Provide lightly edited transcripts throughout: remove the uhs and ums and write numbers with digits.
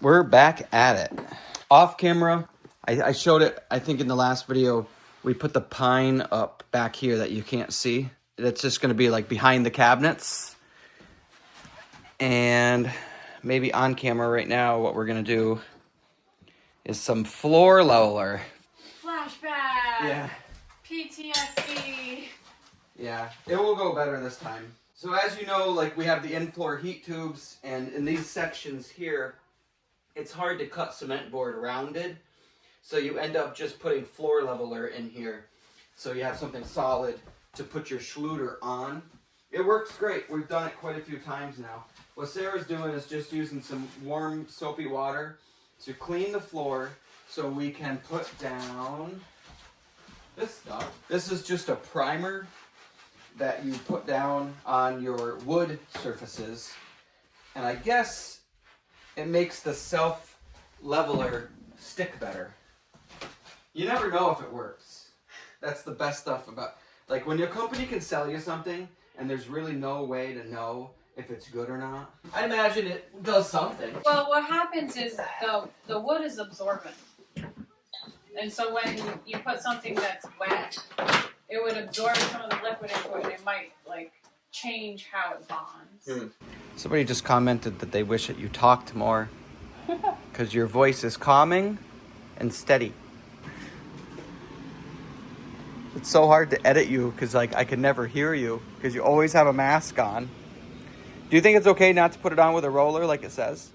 We're back at it. Off camera, I showed it, I think in the last video, we put the pine up back here that you can't see. That's just gonna be like behind the cabinets. And maybe on camera right now, what we're gonna do is some floor leveler. Flashback. Yeah. PTSD. Yeah, it will go better this time. So as you know, like we have the in-floor heat tubes, and in these sections here, it's hard to cut cement board rounded. So you end up just putting floor leveler in here. So you have something solid to put your Schluter on. It works great. We've done it quite a few times now. What Sarah's doing is just using some warm soapy water to clean the floor so we can put down this stuff. This is just a primer that you put down on your wood surfaces. And I guess it makes the self-leveler stick better. You never know if it works. That's the best stuff about, like when your company can sell you something and there's really no way to know if it's good or not. I imagine it does something. Well, what happens is the wood is absorbent. And so when you put something that's wet, it would absorb some of the liquid into it and it might like change how it bonds. Somebody just commented that they wish that you talked more because your voice is calming and steady. It's so hard to edit you because like I can never hear you because you always have a mask on. Do you think it's okay not to put it on with a roller like it says?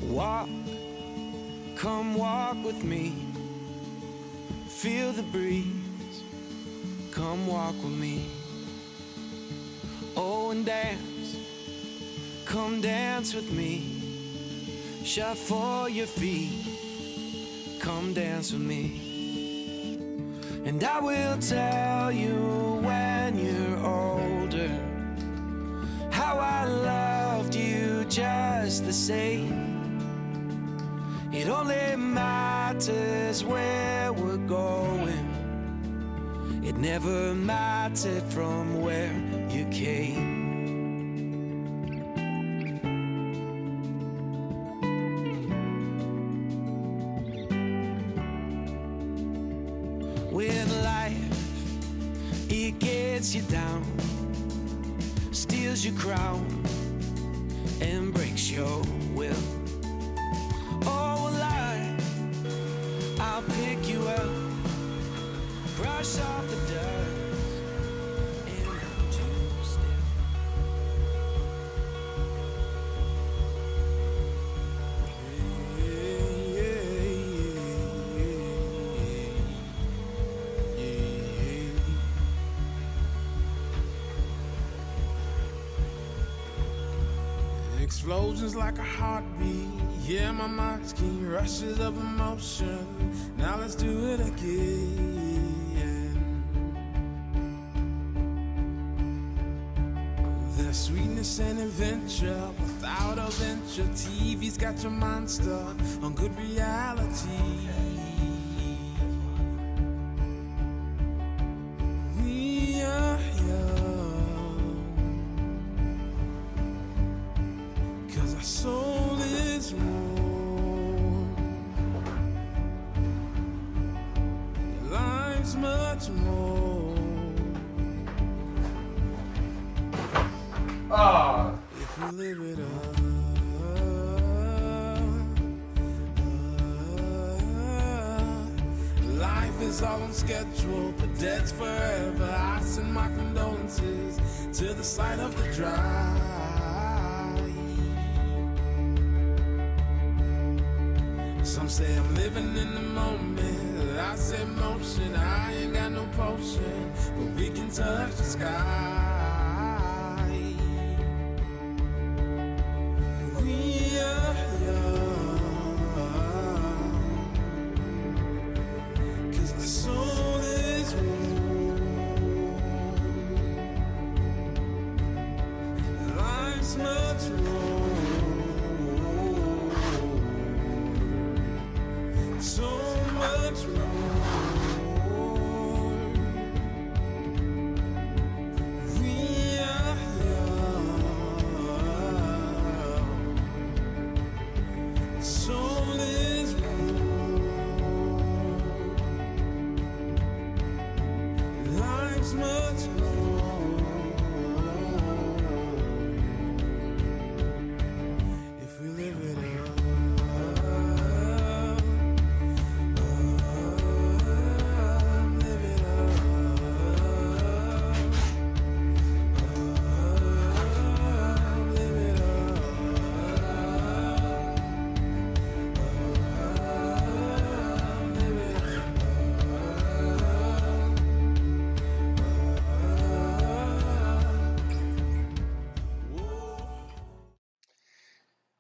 Walk, come walk with me. Feel the breeze, come walk with me. Oh, and dance, come dance with me. Shuffle your feet, come dance with me. And I will tell you when you're older how I loved you just the same. It only matters where we're going. It never mattered from where you came. When life, it gets you down, steals your crown, and breaks your will. I'll pick you up, brush off the dust, and hold you still. Explosions like a heartbeat. Yeah, my mind's keen, rushes of emotion. Now let's do it again. There's sweetness and adventure without a venture. TV's got your mind stuck on good reality. We are young, 'cause our soul is warm. Much more. If we live it up, life is all on schedule, but dead's forever. I send my condolences to the side of the drive. Some say I'm living in the moment. I say motion, I ain't got no potion, but we can touch the sky. We are young, 'cause our soul is warm. much more. We are young. Soul is warm. Life's much more. If we live it up, live it up, live it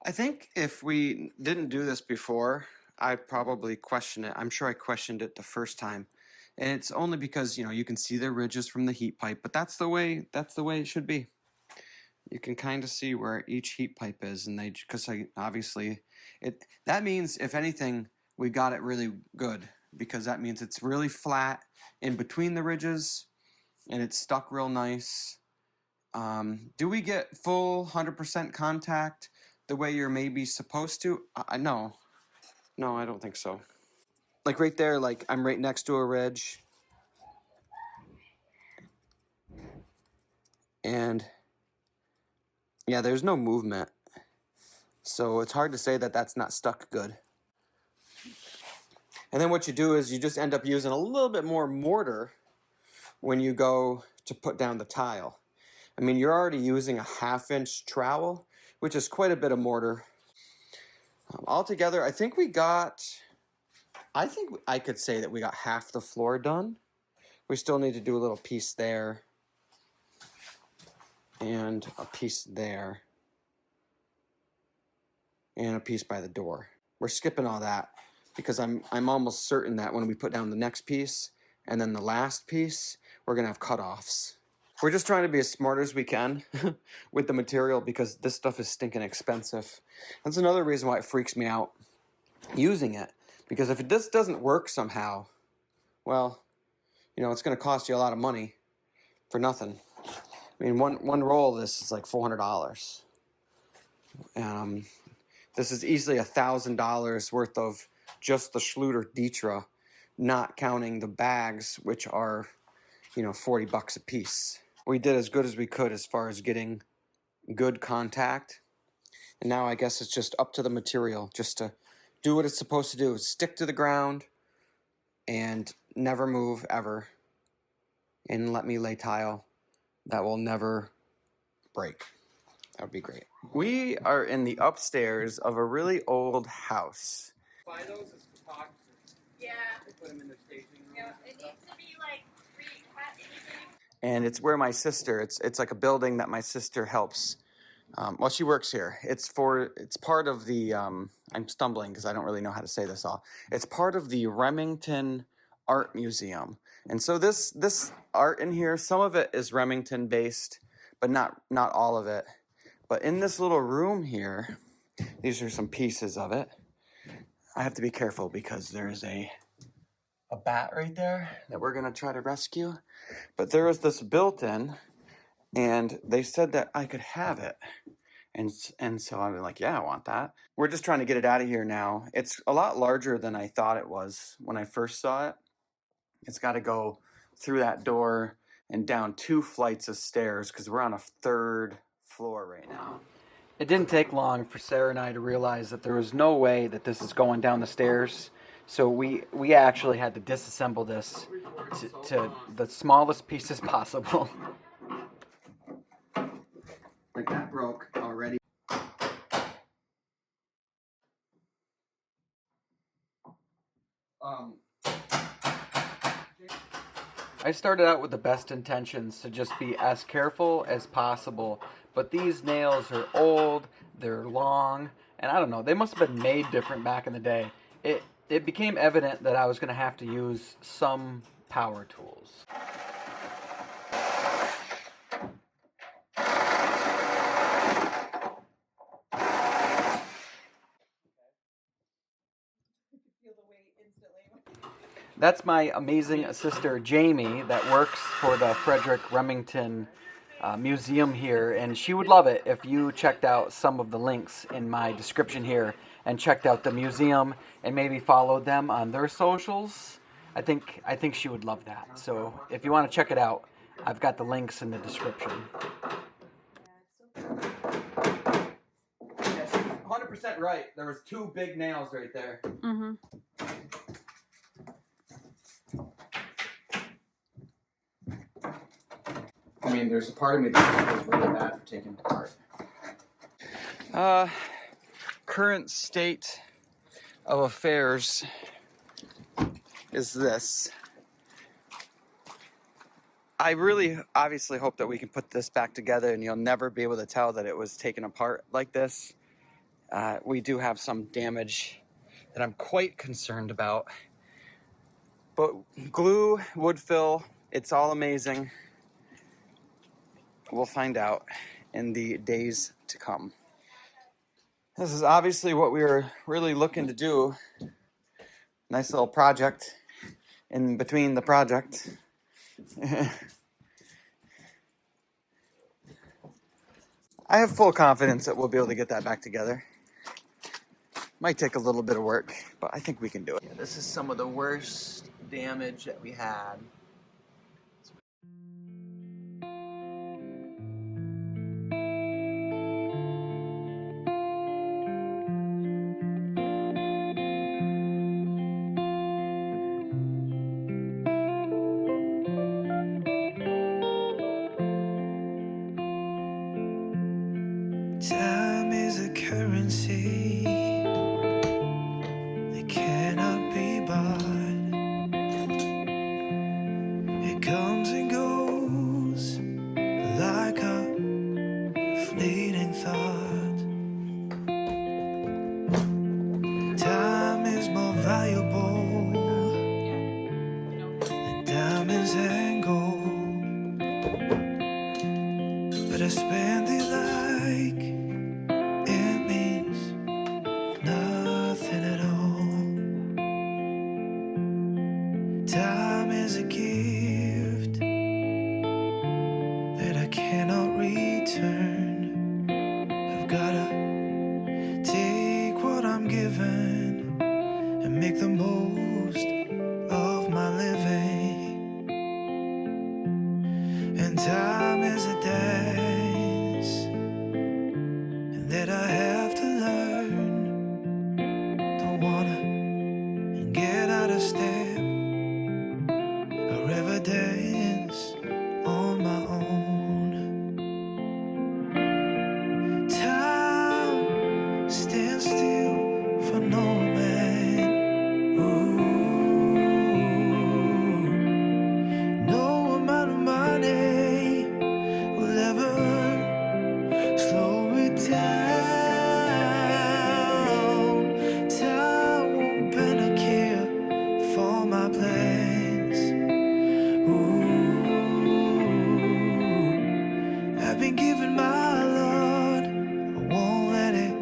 I think if we didn't do this before, I'd probably question it. I'm sure I questioned it the first time. And it's only because, you can see the ridges from the heat pipe, but that's the way it should be. You can kind of see where each heat pipe is, and because obviously that means, if anything, we got it really good, because that means it's really flat in between the ridges and it's stuck real nice. Do we get full 100% contact the way you're maybe supposed to? No, I don't think so. Like right there, like I'm right next to a ridge, and yeah, there's no movement, so it's hard to say that that's not stuck good. And then what you do is you just end up using a little bit more mortar when you go to put down the tile. I mean, you're already using a 1/2-inch trowel, which is quite a bit of mortar. Altogether, I think I could say that we got half the floor done. We still need to do a little piece there and a piece there and a piece by the door. We're skipping all that because I'm almost certain that when we put down the next piece and then the last piece, we're gonna have cutoffs. We're just trying to be as smart as we can with the material, because this stuff is stinking expensive. That's another reason why it freaks me out using it, because if this doesn't work somehow, well, it's going to cost you a lot of money for nothing. I mean, one roll of this is like $400. This is easily $1,000 worth of just the Schluter Dietra, not counting the bags, which are, $40 a piece. We did as good as we could as far as getting good contact. And now I guess it's just up to the material just to do what it's supposed to do. Stick to the ground and never move ever. And let me lay tile that will never break. That would be great. We are in the upstairs of a really old house. Buy those as photographers. Yeah. They put them in their staging room. Yeah, it needs to be like and it's where my sister, it's like a building that my sister helps. Well, she works here. It's part of the, I'm stumbling because I don't really know how to say this all. It's part of the Remington Art Museum. And so this art in here, some of it is Remington based, but not all of it. But in this little room here, these are some pieces of it. I have to be careful because there's a bat right there that we're gonna try to rescue. But there was this built-in, and they said that I could have it. And so I'm like, yeah, I want that. We're just trying to get it out of here now. It's a lot larger than I thought it was when I first saw it. It's got to go through that door and down 2 flights of stairs because we're on a 3rd floor right now. It didn't take long for Sarah and I to realize that there was no way that this is going down the stairs. So we actually had to disassemble this to the smallest pieces possible. Like that broke already. I started out with the best intentions to just be as careful as possible, but these nails are old, they're long, and I don't know, they must have been made different back in the day. It became evident that I was going to have to use some power tools. That's my amazing sister Jamie that works for the Frederick Remington Museum here, and she would love it if you checked out some of the links in my description here and checked out the museum and maybe followed them on their socials. I think she would love that. So if you want to check it out, I've got the links in the description. Yeah, she's 100% right. There was 2 big nails right there. Mm-hmm. I mean, there's a part of me that feels really bad for taking it apart. Current state of affairs is this. I really obviously hope that we can put this back together and you'll never be able to tell that it was taken apart like this. We do have some damage that I'm quite concerned about. But glue, wood fill, it's all amazing. We'll find out in the days to come. This is obviously what we were really looking to do. Nice little project in between the project. I have full confidence that we'll be able to get that back together. Might take a little bit of work, but I think we can do it. Yeah, this is some of the worst damage that we had. Time is a currency that cannot be bought. It comes and goes like a fleeting thought. Time is more valuable than diamonds and gold. But I spend it like it means nothing at all. Time is a gift that I cannot return. I've gotta take what I'm given and make the most of my living. And time is a dance that I have to learn. Don't wanna get out of step or ever dance on my own. Time stands still for no man. Ooh, no amount of money will ever slow it down. Time won't bend a care for my plans. Ooh, I've been given my lot. I won't let it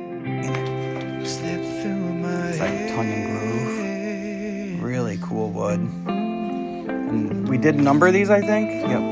slip through my It's like tongue and groove. Really cool wood. And we did number these, I think. Yep.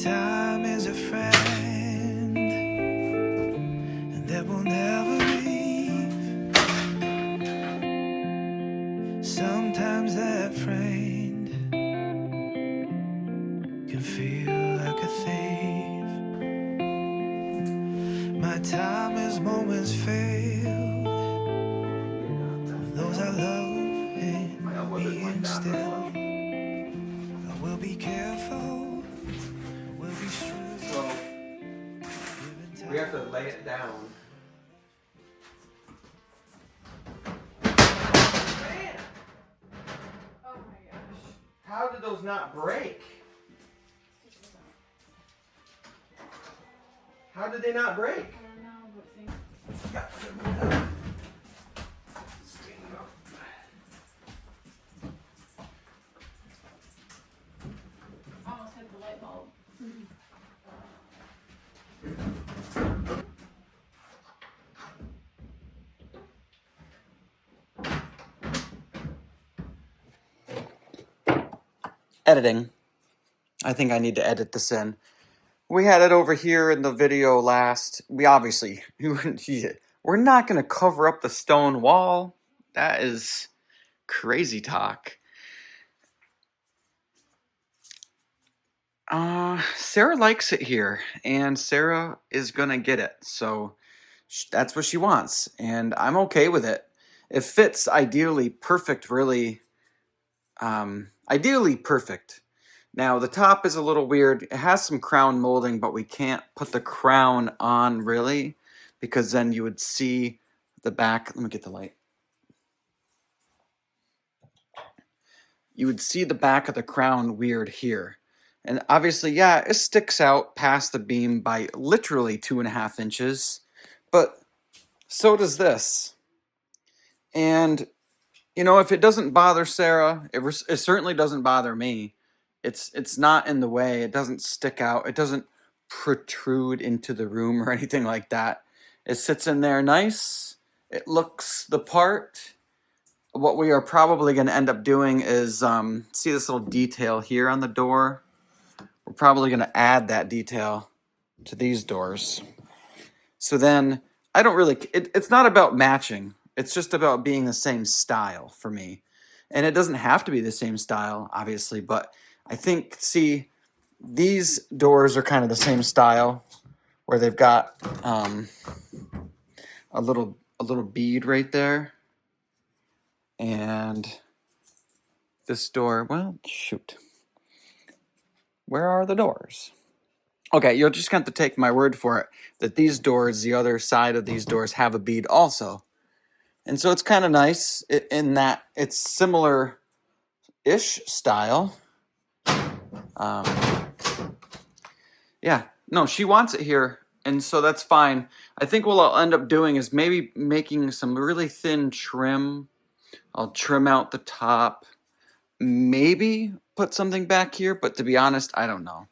Time is a friend and that will never leave. Sometimes that friend can feel like a thief. My time is moments filled with those I love and being still. I will be careful. So we have to lay it down. Man! Oh my gosh. How did those not break? How did they not break? I don't know, but think. Editing. I think I need to edit this in. We had it over here in the video last. We obviously, we're not going to cover up the stone wall. That is crazy talk. Sarah likes it here, and Sarah is going to get it. So that's what she wants, and I'm okay with it. It fits ideally perfect, really. Ideally perfect. Now, the top is a little weird. It has some crown molding, but we can't put the crown on, really, because then you would see the back. Let me get the light. You would see the back of the crown weird here. And obviously, yeah, it sticks out past the beam by literally 2.5 inches, but so does this. And, you know, if it doesn't bother Sarah, it certainly doesn't bother me. It's not in the way. It doesn't stick out. It doesn't protrude into the room or anything like that. It sits in there nice. It looks the part. What we are probably going to end up doing is see this little detail here on the door. We're probably going to add that detail to these doors. So then I don't really, it's not about matching. It's just about being the same style for me. And it doesn't have to be the same style, obviously, but I think, see, these doors are kind of the same style, where they've got a little bead right there. And this door, well, shoot. Where are the doors? Okay, you'll just have to take my word for it that these doors, the other side of these doors, have a bead also. And so it's kind of nice in that it's similar-ish style. Yeah, no, she wants it here, and so that's fine. I think what I'll end up doing is maybe making some really thin trim. I'll trim out the top, maybe put something back here, but to be honest, I don't know.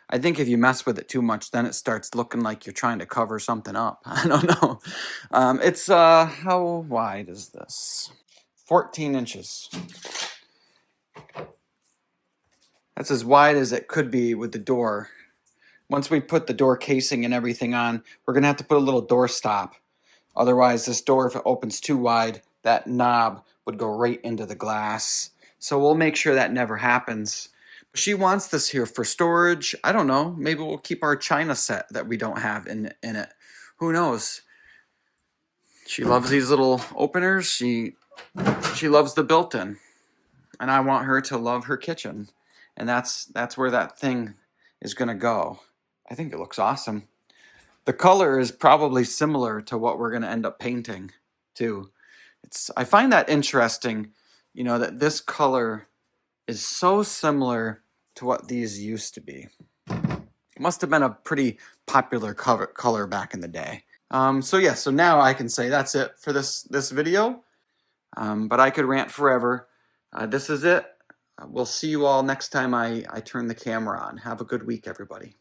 I think if you mess with it too much, then it starts looking like you're trying to cover something up. I don't know. It's, how wide is this? 14 inches. That's as wide as it could be with the door. Once we put the door casing and everything on, we're going to have to put a little door stop. Otherwise, this door, if it opens too wide, that knob would go right into the glass. So we'll make sure that never happens. She wants this here for storage. I don't know. Maybe we'll keep our china set that we don't have in it. Who knows? She loves these little openers. She loves the built-in. And I want her to love her kitchen. And that's where that thing is going to go. I think it looks awesome. The color is probably similar to what we're going to end up painting, too. I find that interesting, you know, that this color is so similar to what these used to be. It must have been a pretty popular color back in the day. So now I can say that's it for this video. But I could rant forever. This is it. We'll see you all next time I turn the camera on. Have a good week, everybody.